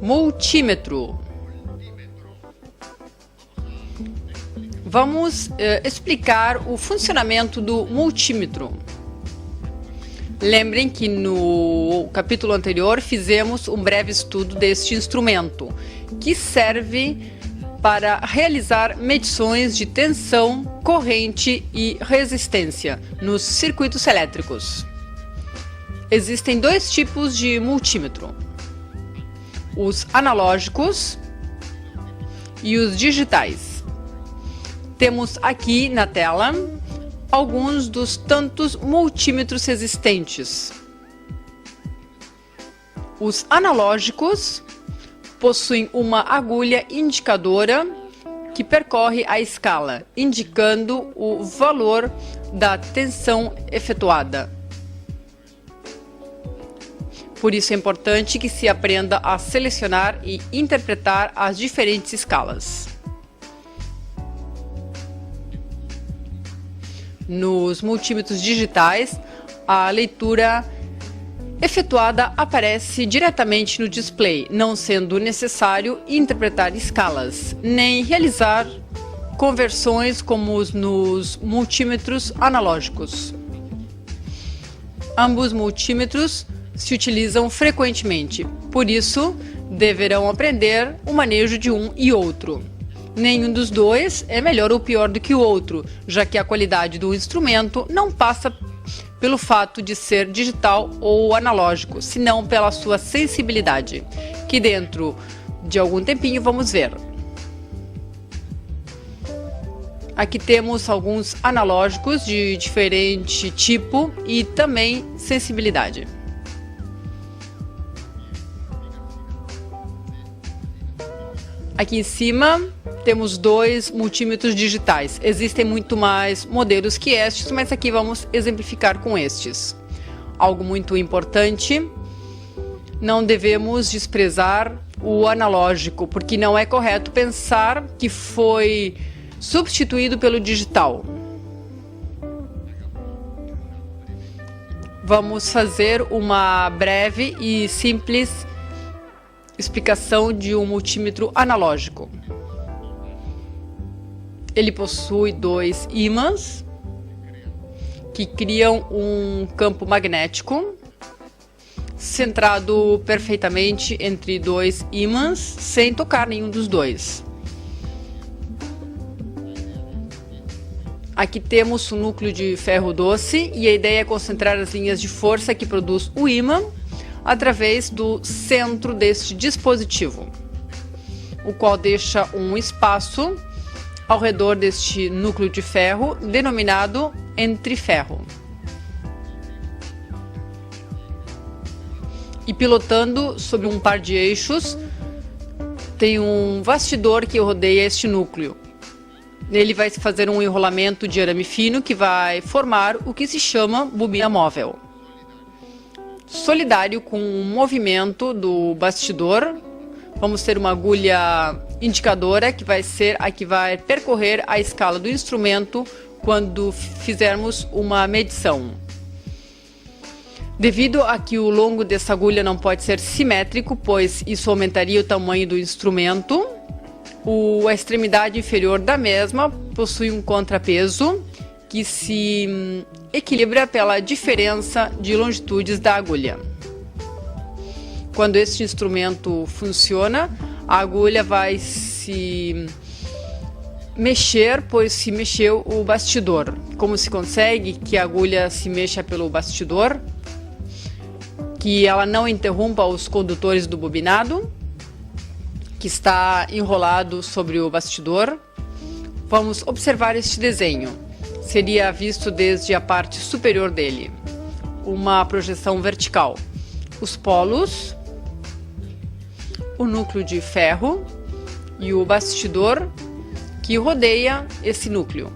Multímetro. Vamos explicar o funcionamento do multímetro. Lembrem que no capítulo anterior fizemos um breve estudo deste instrumento, que serve para realizar medições de tensão, corrente e resistência nos circuitos elétricos. Existem dois tipos de multímetro: os analógicos e os digitais. Temos aqui na tela alguns dos tantos multímetros existentes. Os analógicos possuem uma agulha indicadora que percorre a escala, indicando o valor da tensão efetuada. Por isso é importante que se aprenda a selecionar e interpretar as diferentes escalas. Nos multímetros digitais, a leitura efetuada aparece diretamente no display, não sendo necessário interpretar escalas, nem realizar conversões como nos multímetros analógicos. Ambos multímetros se utilizam frequentemente, por isso deverão aprender o manejo de um e outro. Nenhum dos dois é melhor ou pior do que o outro, já que a qualidade do instrumento não passa pelo fato de ser digital ou analógico, senão pela sua sensibilidade, que dentro de algum tempinho vamos ver. Aqui temos alguns analógicos de diferente tipo e também sensibilidade. Aqui em cima temos dois multímetros digitais. Existem muito mais modelos que estes, mas aqui vamos exemplificar com estes. Algo muito importante: não devemos desprezar o analógico, porque não é correto pensar que foi substituído pelo digital. Vamos fazer uma breve e simples explicação de um multímetro analógico. Ele possui dois ímãs que criam um campo magnético centrado perfeitamente entre dois ímãs, sem tocar nenhum dos dois. Aqui temos um núcleo de ferro doce e a ideia é concentrar as linhas de força que produz o ímã através do centro deste dispositivo, o qual deixa um espaço ao redor deste núcleo de ferro, denominado entreferro. E pilotando sobre um par de eixos, tem um bastidor que rodeia este núcleo. Nele vai se fazer um enrolamento de arame fino que vai formar o que se chama bobina móvel. Solidário com o movimento do bastidor, vamos ter uma agulha indicadora que vai ser a que vai percorrer a escala do instrumento quando fizermos uma medição. Devido a que o longo dessa agulha não pode ser simétrico, pois isso aumentaria o tamanho do instrumento, a extremidade inferior da mesma possui um contrapeso que se equilibra pela diferença de longitudes da agulha. Quando este instrumento funciona, a agulha vai se mexer, pois se mexeu o bastidor. Como se consegue que a agulha se mexa pelo bastidor? Que ela não interrompa os condutores do bobinado, que está enrolado sobre o bastidor. Vamos observar este desenho. Seria visto desde a parte superior dele, uma projeção vertical. Os polos, o núcleo de ferro e o bastidor que rodeia esse núcleo.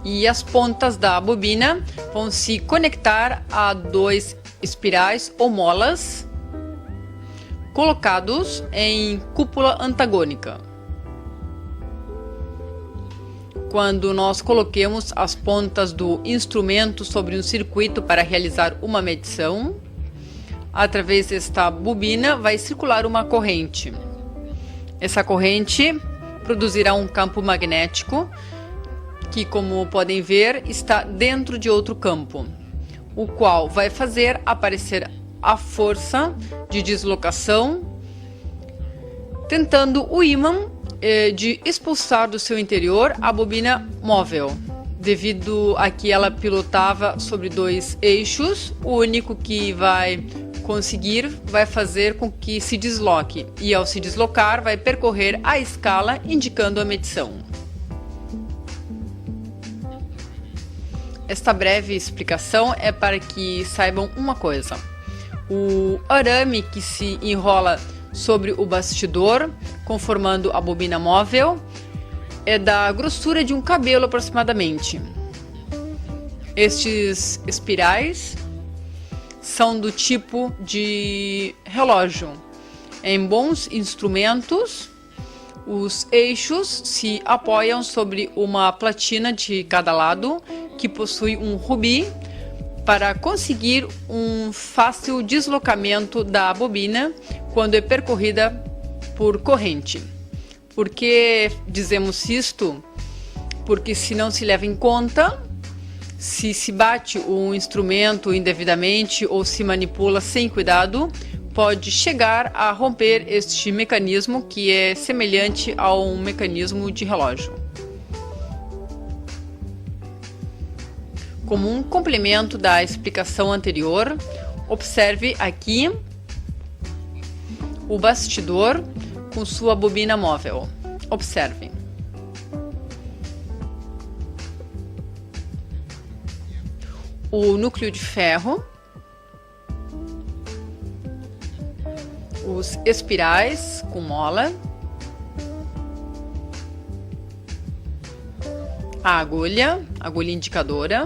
E as pontas da bobina vão se conectar a dois espirais ou molas colocados em cúpula antagônica. Quando nós coloquemos as pontas do instrumento sobre um circuito para realizar uma medição, através desta bobina vai circular uma corrente. Essa corrente produzirá um campo magnético que, como podem ver, está dentro de outro campo, o qual vai fazer aparecer a força de deslocação, tentando o ímã de expulsar do seu interior a bobina móvel. Devido a que ela pilotava sobre 2 eixos, o único que vai conseguir vai fazer com que se desloque, e ao se deslocar vai percorrer a escala indicando a medição. Esta breve explicação é para que saibam uma coisa: o arame que se enrola sobre o bastidor, conformando a bobina móvel, é da grossura de um cabelo aproximadamente. Estes espirais são do tipo de relógio. Em bons instrumentos, os eixos se apoiam sobre uma platina de cada lado, que possui um rubi, para conseguir um fácil deslocamento da bobina quando é percorrida por corrente. Por que dizemos isto? Porque se não se leva em conta, se se bate o instrumento indevidamente ou se manipula sem cuidado, pode chegar a romper este mecanismo, que é semelhante a um mecanismo de relógio. Como um complemento da explicação anterior, observe aqui o bastidor com sua bobina móvel. Observe. O núcleo de ferro, os espirais com mola, a agulha indicadora,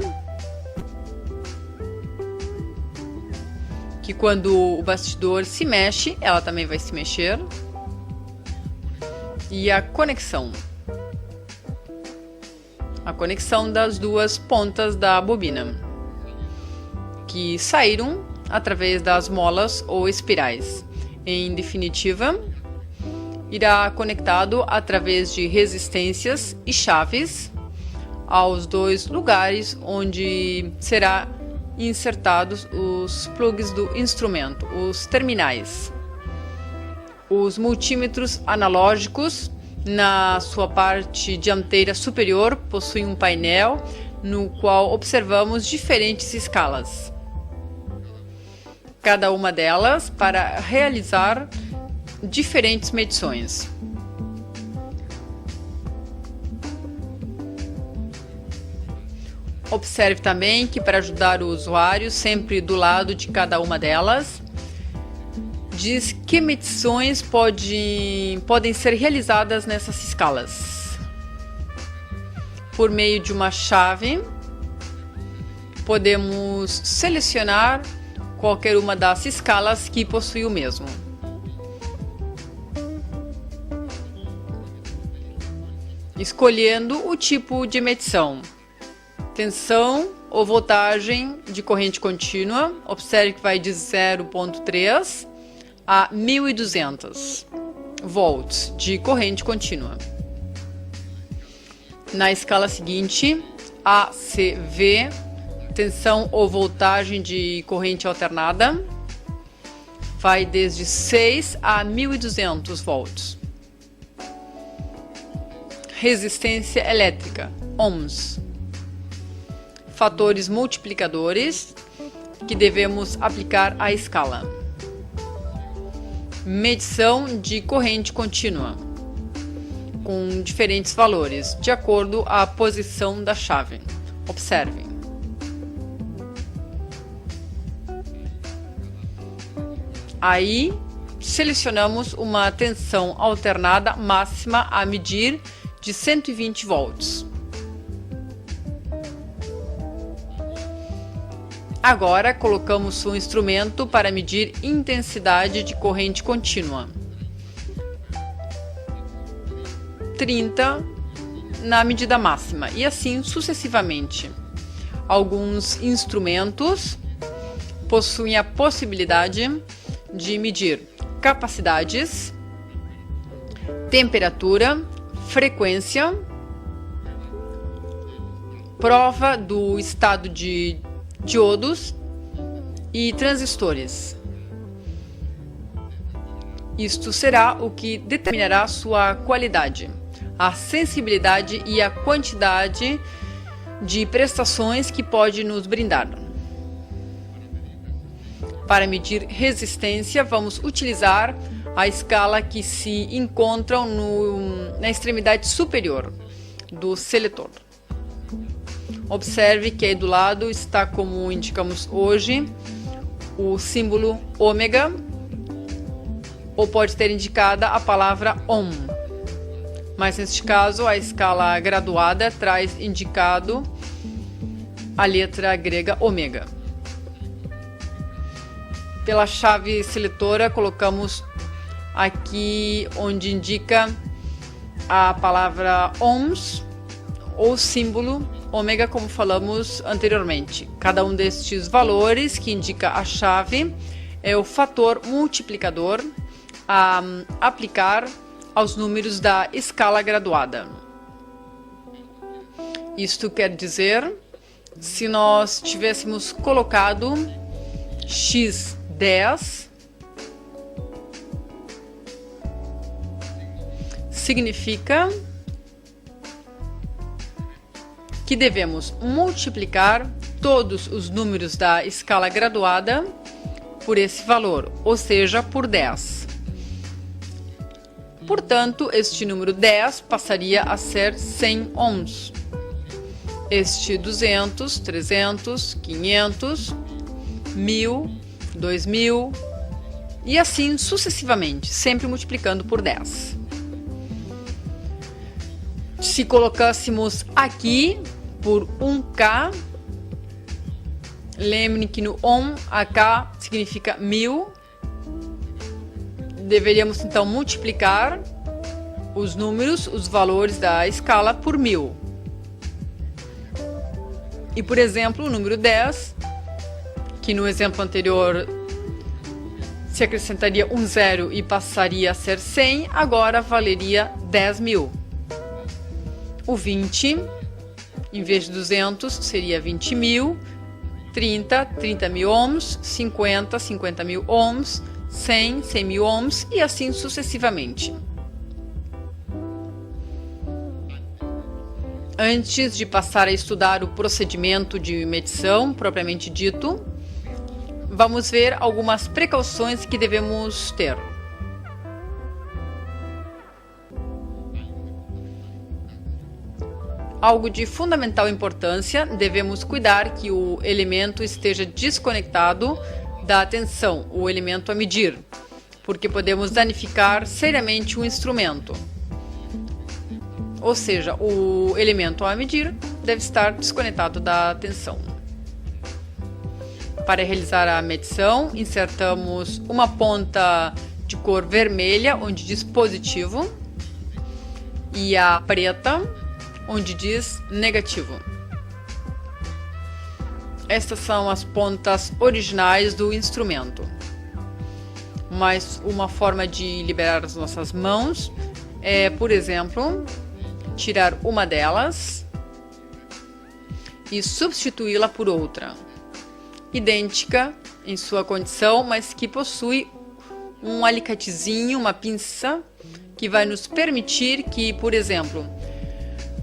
que quando o bastidor se mexe, ela também vai se mexer, e a conexão das 2 pontas da bobina, que saíram através das molas ou espirais. Em definitiva, irá conectado através de resistências e chaves aos 2 lugares onde será insertados os plugs do instrumento, os terminais. Os multímetros analógicos, na sua parte dianteira superior, possuem um painel no qual observamos diferentes escalas, cada uma delas para realizar diferentes medições. Observe também que, para ajudar o usuário, sempre do lado de cada uma delas, diz que medições podem ser realizadas nessas escalas. Por meio de uma chave, podemos selecionar qualquer uma das escalas que possui o mesmo. Escolhendo o tipo de medição: tensão ou voltagem de corrente contínua. Observe que vai de 0,3 a 1200 volts de corrente contínua. Na escala seguinte, ACV, tensão ou voltagem de corrente alternada, vai desde 6 a 1200 volts. Resistência elétrica, ohms. Fatores multiplicadores que devemos aplicar à escala. Medição de corrente contínua, com diferentes valores, de acordo com a posição da chave. Observe. Aí, selecionamos uma tensão alternada máxima a medir de 120 volts. Agora, colocamos o instrumento para medir intensidade de corrente contínua. 30 na medida máxima, e assim sucessivamente. Alguns instrumentos possuem a possibilidade de medir capacidades, temperatura, frequência, prova do estado de diodos e transistores. Isto será o que determinará sua qualidade, a sensibilidade e a quantidade de prestações que pode nos brindar. Para medir resistência, vamos utilizar a escala que se encontra na extremidade superior do seletor. Observe que aí do lado está, como indicamos hoje, o símbolo ômega, ou pode ter indicada a palavra ohm. Mas neste caso, a escala graduada traz indicado a letra grega ômega. Pela chave seletora, colocamos aqui onde indica a palavra ohms ou símbolo ômega, como falamos anteriormente. Cada um destes valores que indica a chave é o fator multiplicador a aplicar aos números da escala graduada. Isto quer dizer, se nós tivéssemos colocado x10, significa que devemos multiplicar todos os números da escala graduada por esse valor, ou seja, por 10. Portanto, este número 10 passaria a ser 100 ohms. Este 200, 300, 500, 1000, 2000 e assim sucessivamente, sempre multiplicando por 10. Se colocássemos aqui por 1K, lembrem que no ohm, a K significa 1000. Deveríamos então multiplicar os números, os valores da escala por 1000. E por exemplo, o número 10, que no exemplo anterior se acrescentaria um zero e passaria a ser 100, agora valeria 10.000. O 20, em vez de 200, seria 20.000, 30, 30.000 ohms, 50, 50.000 ohms, 100, 100.000 ohms e assim sucessivamente. Antes de passar a estudar o procedimento de medição propriamente dito, vamos ver algumas precauções que devemos ter. Algo de fundamental importância, devemos cuidar que o elemento esteja desconectado da tensão, o elemento a medir, porque podemos danificar seriamente o instrumento. Ou seja, o elemento a medir deve estar desconectado da tensão. Para realizar a medição, insertamos uma ponta de cor vermelha, onde diz positivo, e a preta, onde diz negativo. Estas são as pontas originais do instrumento. Mas uma forma de liberar as nossas mãos é, por exemplo, tirar uma delas e substituí-la por outra, idêntica em sua condição, mas que possui um alicatezinho, uma pinça, que vai nos permitir que, por exemplo,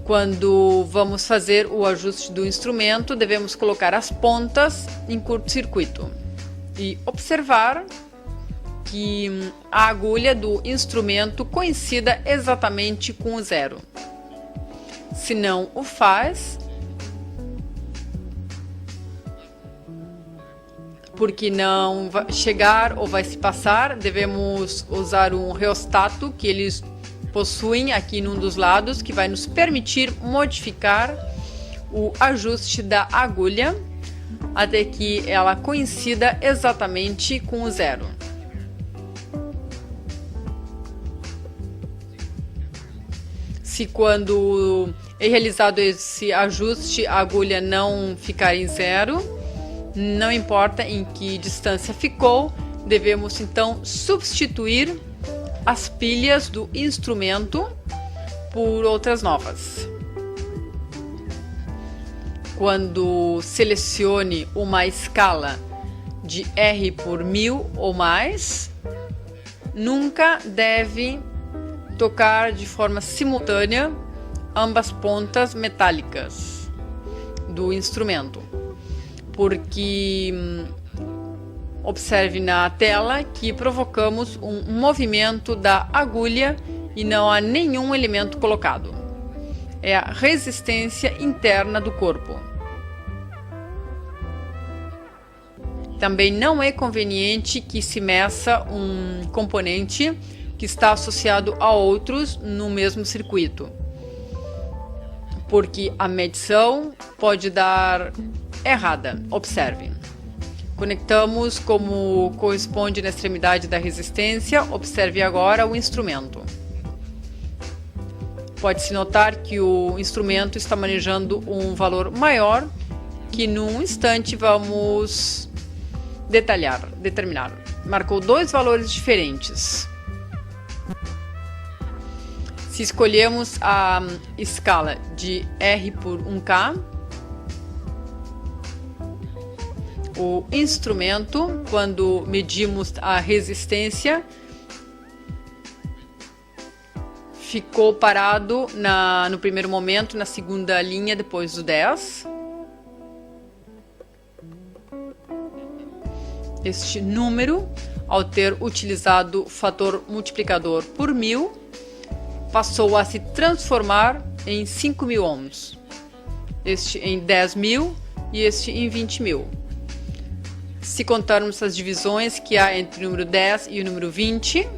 quando vamos fazer o ajuste do instrumento, devemos colocar as pontas em curto-circuito e observar que a agulha do instrumento coincida exatamente com o zero. Se não o faz, porque não vai chegar ou vai se passar, devemos usar um reostato que eles possuem aqui num dos lados, que vai nos permitir modificar o ajuste da agulha até que ela coincida exatamente com o zero. Se quando é realizado esse ajuste a agulha não ficar em zero, Não importa em que distância ficou, devemos então substituir as pilhas do instrumento por outras novas. Quando selecione uma escala de R por 1000 ou mais, nunca deve tocar de forma simultânea ambas pontas metálicas do instrumento, porque observe na tela que provocamos um movimento da agulha e não há nenhum elemento colocado. É a resistência interna do corpo. Também não é conveniente que se meça um componente que está associado a outros no mesmo circuito, porque a medição pode dar errada. Observe. Conectamos como corresponde na extremidade da resistência. Observe agora o instrumento. Pode-se notar que o instrumento está manejando um valor maior, que num instante vamos determinar. Marcou dois valores diferentes. Se escolhemos a escala de R por 1K, o instrumento, quando medimos a resistência, ficou parado no primeiro momento, na segunda linha depois do 10. Este número, ao ter utilizado o fator multiplicador por 1000, passou a se transformar em 5.000 ohms. Este em 10.000 e este em 20.000. Se contarmos as divisões que há entre o número 10 e o número 20,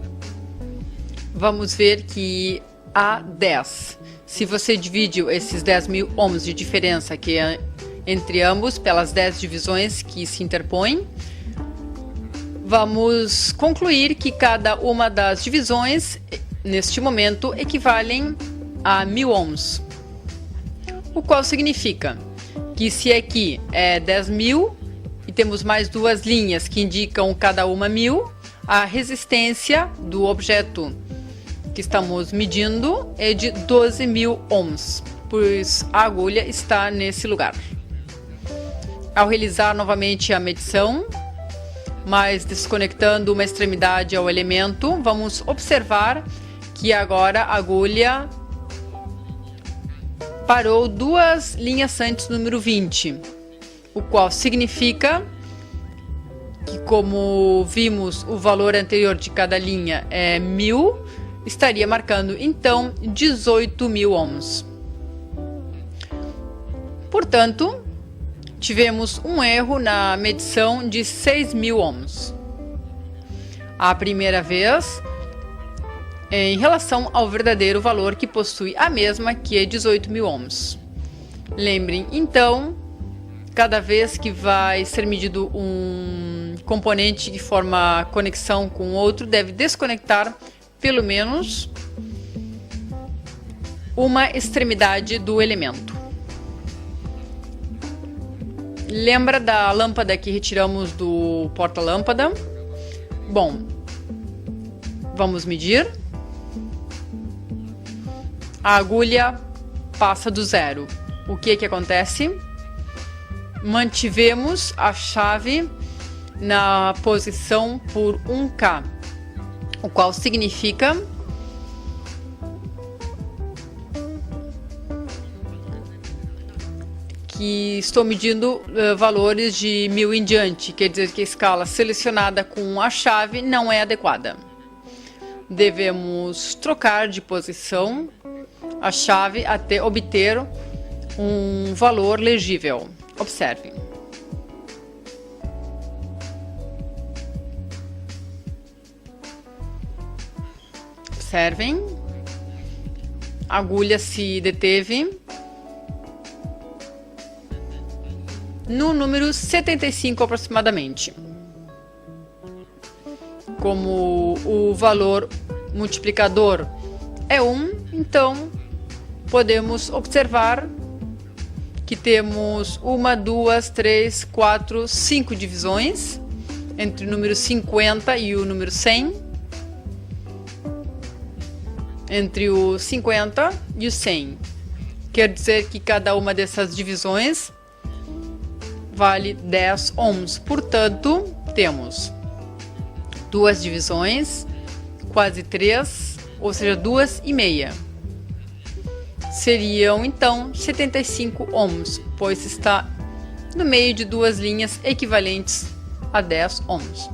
vamos ver que há 10. Se você divide esses 10.000 ohms de diferença que é entre ambos pelas 10 divisões que se interpõem, vamos concluir que cada uma das divisões, neste momento, equivalem a 1000 ohms. O qual significa que se aqui é 10.000 e temos mais duas linhas que indicam cada uma 1000, a resistência do objeto que estamos medindo é de 12.000 ohms, pois a agulha está nesse lugar. Ao realizar novamente a medição, mas desconectando uma extremidade ao elemento, vamos observar que agora a agulha parou duas linhas antes do número 20, o qual significa que, como vimos o valor anterior de cada linha é 1000, estaria marcando então 18.000 ohms. Portanto, tivemos um erro na medição de 6.000 ohms. A primeira vez, em relação ao verdadeiro valor que possui a mesma, que é 18.000 ohms. Lembrem, então, cada vez que vai ser medido um componente que forma conexão com outro, deve desconectar pelo menos uma extremidade do elemento. Lembra da lâmpada que retiramos do porta-lâmpada? Bom, vamos medir. A agulha passa do zero. O que acontece? Mantivemos a chave na posição por 1K, o qual significa que estou medindo valores de 1000 em diante, quer dizer que a escala selecionada com a chave não é adequada. Devemos trocar de posição a chave até obter um valor legível. Observe. Observem. A agulha se deteve no número 75 aproximadamente. Como o valor multiplicador é 1, então podemos observar que temos 1, 2, 3, 4, 5 divisões entre o número 50 e o número 100, entre o 50 e o 100. Quer dizer que cada uma dessas divisões vale 10 ohms. Portanto, temos 2 divisões, quase 3, ou seja, 2,5. Seriam, então, 75 ohms, pois está no meio de duas linhas equivalentes a 10 ohms.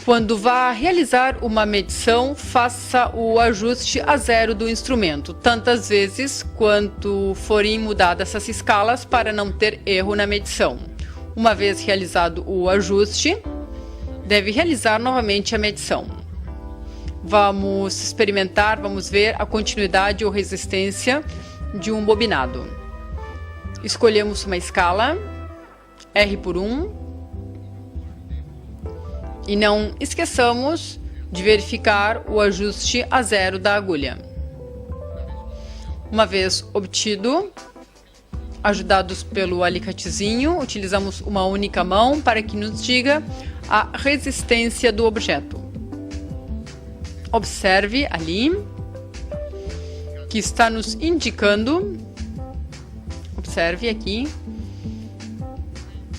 Quando vá realizar uma medição, faça o ajuste a zero do instrumento, tantas vezes quanto forem mudadas essas escalas para não ter erro na medição. Uma vez realizado o ajuste, deve realizar novamente a medição. Vamos experimentar, vamos ver a continuidade ou resistência de um bobinado. Escolhemos uma escala, R por 1, e não esqueçamos de verificar o ajuste a zero da agulha. Uma vez obtido, ajudados pelo alicatezinho, utilizamos uma única mão para que nos diga a resistência do objeto. Observe ali que está nos indicando, observe aqui,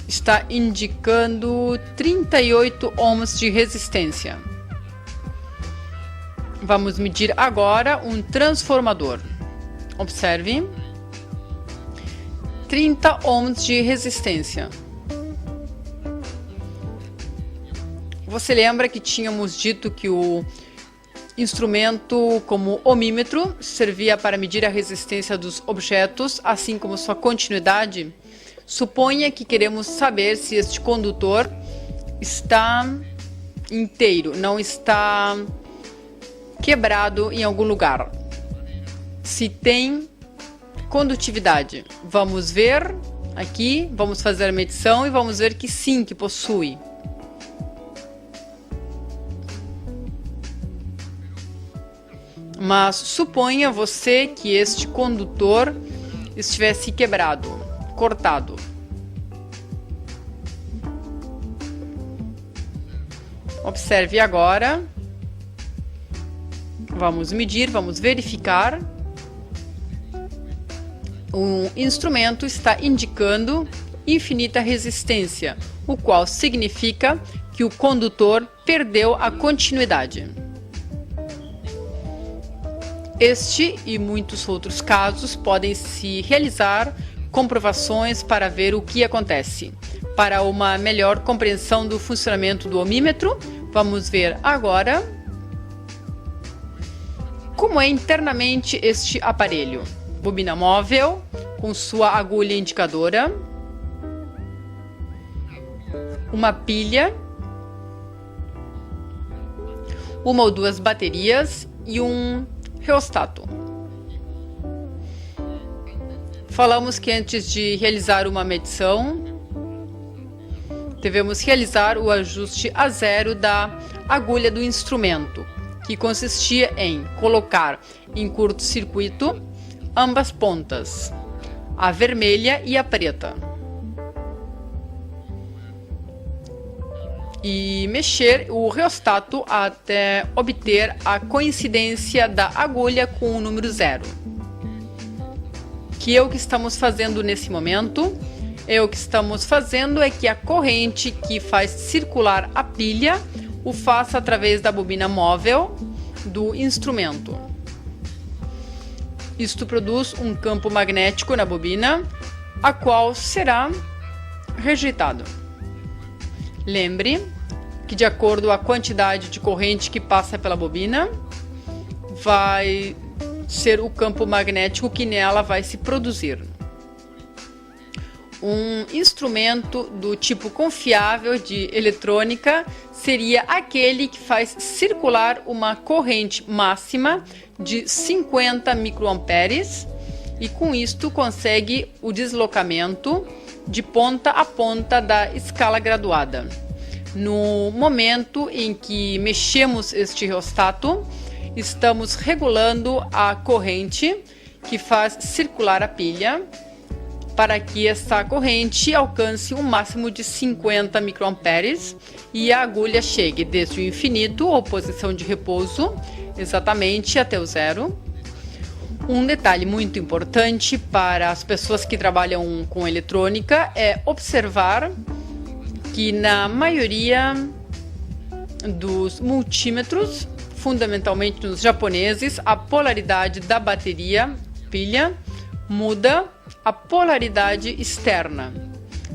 está indicando 38 ohms de resistência. Vamos medir agora um transformador. Observe, 30 ohms de resistência. Você lembra que tínhamos dito que o instrumento como ohmímetro servia para medir a resistência dos objetos, assim como sua continuidade? Suponha que queremos saber se este condutor está inteiro, não está quebrado em algum lugar. Se tem condutividade. Vamos ver aqui, vamos fazer a medição e vamos ver que sim, que possui. Mas suponha você que este condutor estivesse quebrado, cortado. Observe agora. Vamos medir, vamos verificar. O instrumento está indicando infinita resistência, o qual significa que o condutor perdeu a continuidade. Este e muitos outros casos podem se realizar comprovações para ver o que acontece. Para uma melhor compreensão do funcionamento do ohmímetro, vamos ver agora como é internamente este aparelho. Bobina móvel com sua agulha indicadora, uma pilha, uma ou duas baterias e um reostato. Falamos que antes de realizar uma medição, devemos realizar o ajuste a zero da agulha do instrumento, que consistia em colocar em curto-circuito ambas pontas, a vermelha e a preta, e mexer o reostato até obter a coincidência da agulha com o número 0. Que é o que estamos fazendo nesse momento? O que estamos fazendo é que a corrente que faz circular a pilha o faça através da bobina móvel do instrumento. Isto produz um campo magnético na bobina, a qual será rejeitado. Lembre que, de acordo com a quantidade de corrente que passa pela bobina, vai ser o campo magnético que nela vai se produzir. Um instrumento do tipo confiável de eletrônica seria aquele que faz circular uma corrente máxima de 50 microamperes e com isto consegue o deslocamento de ponta a ponta da escala graduada. No momento em que mexemos este reostato, estamos regulando a corrente que faz circular a pilha para que essa corrente alcance um máximo de 50 microamperes e a agulha chegue desde o infinito, ou posição de repouso, exatamente até o zero. Um detalhe muito importante para as pessoas que trabalham com eletrônica é observar que na maioria dos multímetros, fundamentalmente nos japoneses, a polaridade da bateria, pilha, muda a polaridade externa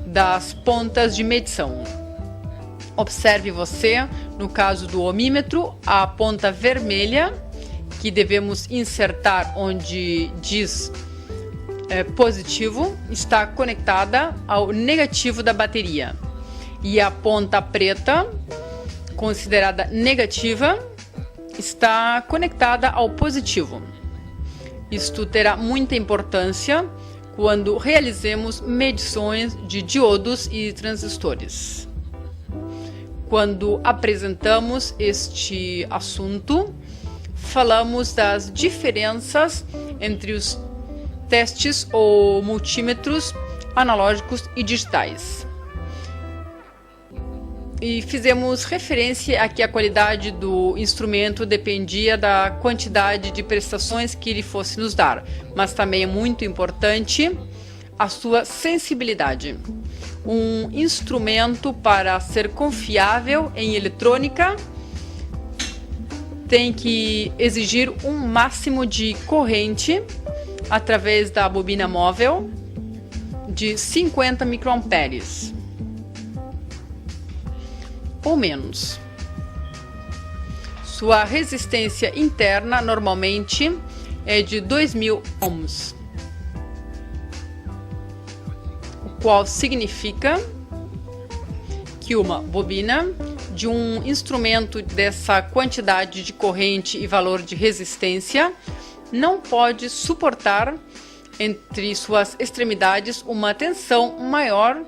das pontas de medição. Observe você, no caso do ohmímetro, a ponta vermelha que devemos insertar onde diz positivo está conectada ao negativo da bateria, e a ponta preta, considerada negativa, está conectada ao positivo. Isto terá muita importância quando realizemos medições de diodos e transistores. Quando apresentamos este assunto, falamos das diferenças entre os testes ou multímetros analógicos e digitais. E fizemos referência a que a qualidade do instrumento dependia da quantidade de prestações que ele fosse nos dar, mas também é muito importante a sua sensibilidade. Um instrumento, para ser confiável em eletrônica, tem que exigir um máximo de corrente através da bobina móvel de 50 microamperes ou menos. Sua resistência interna normalmente é de 2000 ohms, o qual significa que uma bobina de um instrumento dessa quantidade de corrente e valor de resistência não pode suportar entre suas extremidades uma tensão maior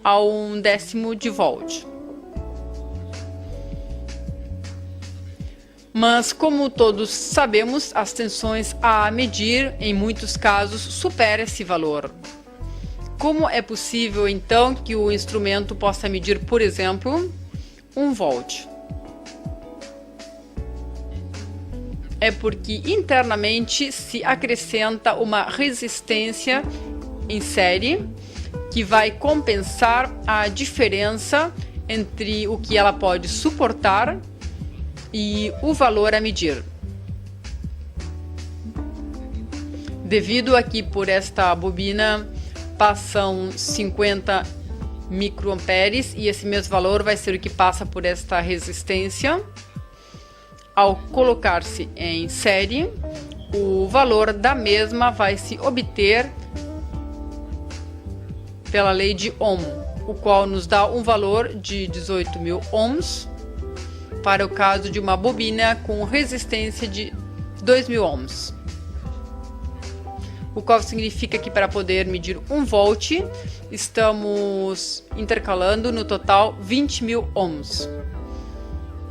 a 1/10 de volt. Mas, como todos sabemos, as tensões a medir, em muitos casos, superam esse valor. Como é possível, então, que o instrumento possa medir, por exemplo, 1 volt? É porque internamente se acrescenta uma resistência em série que vai compensar a diferença entre o que ela pode suportar e o valor a medir. Devido a que por esta bobina passam 50 microamperes e esse mesmo valor vai ser o que passa por esta resistência, ao colocar-se em série, o valor da mesma vai se obter pela lei de Ohm, o qual nos dá um valor de 18.000 ohms para o caso de uma bobina com resistência de 2.000 ohms. O qual significa que para poder medir 1 volt, estamos intercalando no total 20.000 ohms.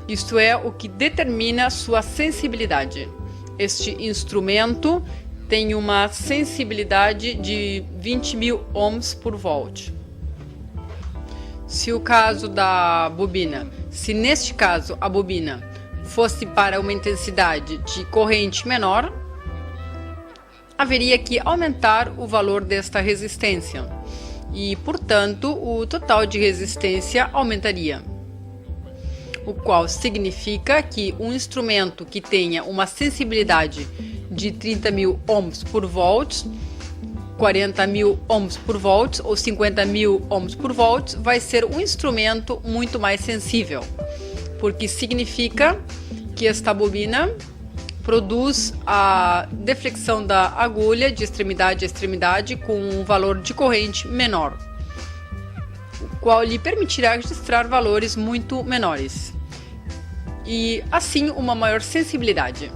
Isto é o que determina sua sensibilidade. Este instrumento tem uma sensibilidade de 20.000 ohms por volt. Se o caso da bobina, se neste caso a bobina fosse para uma intensidade de corrente menor, haveria que aumentar o valor desta resistência e, portanto, o total de resistência aumentaria, o qual significa que um instrumento que tenha uma sensibilidade de 30.000 ohms por volt, 40.000 ohms por volt ou 50.000 ohms por volt vai ser um instrumento muito mais sensível, porque significa que esta bobina produz a deflexão da agulha de extremidade a extremidade com um valor de corrente menor, o qual lhe permitirá registrar valores muito menores e assim uma maior sensibilidade.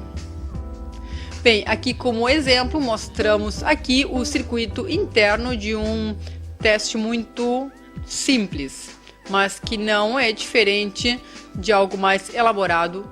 Bem, aqui como exemplo mostramos aqui o circuito interno de um teste muito simples, mas que não é diferente de algo mais elaborado